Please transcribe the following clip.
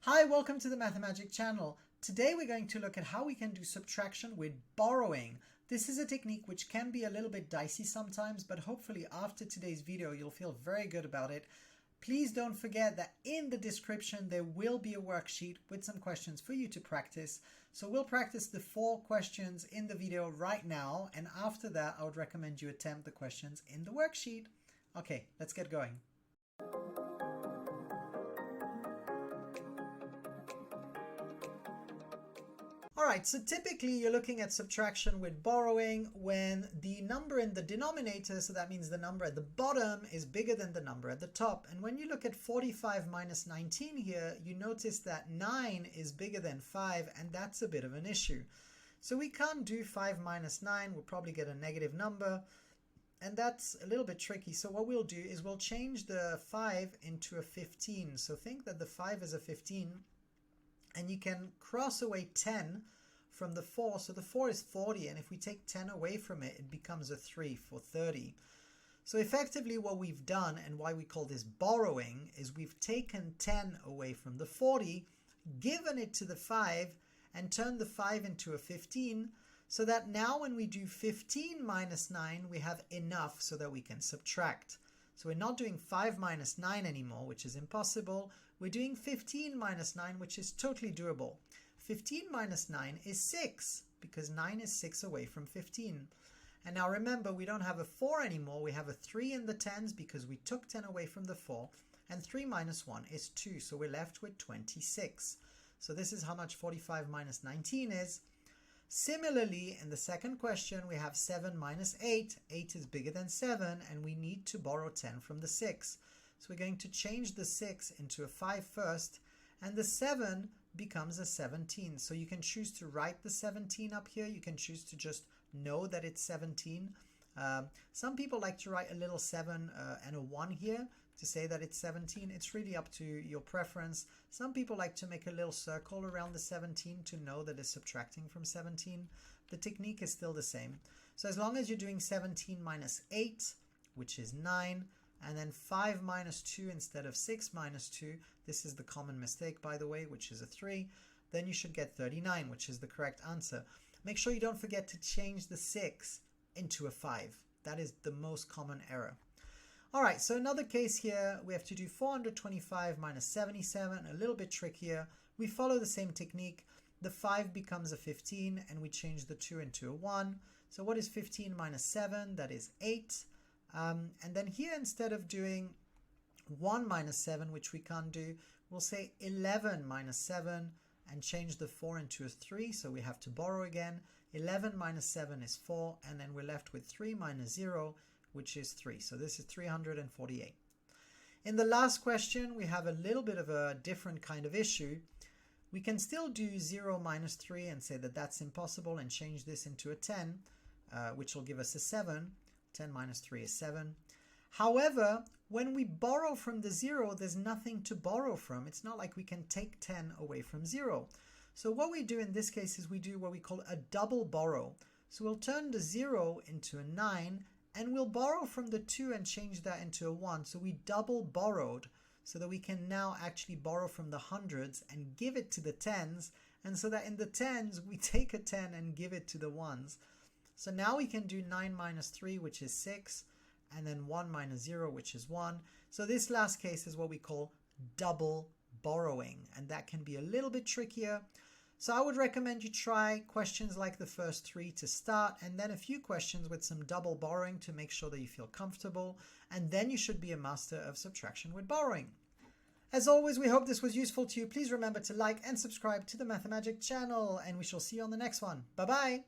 Hi, welcome to the Mathemagic channel. Today we're going to look at how we can do subtraction with borrowing. This is a technique which can be a little bit dicey sometimes, but hopefully after today's video you'll feel very good about it. Please don't forget that in the description there will be a worksheet with some questions for you to practice. So we'll practice the 4 questions in the video right now, and after that I would recommend you attempt the questions in the worksheet. Okay, let's get going. Alright, so typically you're looking at subtraction with borrowing when the number in the denominator, so that means the number at the bottom, is bigger than the number at the top. And when you look at 45 minus 19 here, you notice that 9 is bigger than 5, and that's a bit of an issue. So we can't do 5 minus 9, we'll probably get a negative number, and that's a little bit tricky. So what we'll do is we'll change the 5 into a 15. So think that the 5 is a 15. And you can cross away 10 from the 4, so the 4 is 40, and if we take 10 away from it, it becomes a 3 for 30. So effectively what we've done, and why we call this borrowing, is we've taken 10 away from the 40, given it to the 5, and turned the 5 into a 15, so that now when we do 15 minus 9, we have enough so that we can subtract. So we're not doing 5 minus 9 anymore, which is impossible. We're doing 15 minus 9, which is totally doable. 15 minus 9 is 6, because 9 is 6 away from 15. And now remember, we don't have a 4 anymore. We have a 3 in the tens because we took 10 away from the 4. And 3 minus 1 is 2, so we're left with 26. So this is how much 45 minus 19 is. Similarly, in the second question, we have 7 minus 8. 8 is bigger than 7, and we need to borrow 10 from the 6. So we're going to change the 6 into a 5 first, and the 7 becomes a 17. So you can choose to write the 17 up here. You can choose to just know that it's 17. Some people like to write a little 7 and a 1 here to say that it's 17. It's really up to your preference. Some people like to make a little circle around the 17 to know that it's subtracting from 17. The technique is still the same. So as long as you're doing 17 minus 8, which is 9, and then 5 minus 2 instead of 6 minus 2, this is the common mistake, by the way, which is a 3, then you should get 39, which is the correct answer. Make sure you don't forget to change the 6 into a 5. That is the most common error. Alright, so another case here, we have to do 425 minus 77, a little bit trickier. We follow the same technique. The 5 becomes a 15, and we change the 2 into a 1. So what is 15 minus 7? That is 8. And then here, instead of doing 1 minus 7, which we can't do, we'll say 11 minus 7 and change the 4 into a 3, so we have to borrow again. 11 minus 7 is 4, and then we're left with 3 minus 0, which is 3. So this is 348. In the last question, we have a little bit of a different kind of issue. We can still do 0 minus 3 and say that that's impossible and change this into a 10, which will give us a 7. 10 minus 3 is 7. However, when we borrow from the 0, there's nothing to borrow from. It's not like we can take 10 away from 0. So what we do in this case is we do what we call a double borrow. So we'll turn the 0 into a 9, and we'll borrow from the 2 and change that into a 1. So we double borrowed so that we can now actually borrow from the hundreds and give it to the tens, and so that in the tens we take a 10 and give it to the ones. So now we can do 9 minus 3, which is 6, and then 1 minus 0, which is 1. So this last case is what we call double borrowing, and that can be a little bit trickier. So I would recommend you try questions like the first 3 to start, and then a few questions with some double borrowing to make sure that you feel comfortable, and then you should be a master of subtraction with borrowing. As always, we hope this was useful to you. Please remember to like and subscribe to the Mathemagic channel, and we shall see you on the next one. Bye-bye!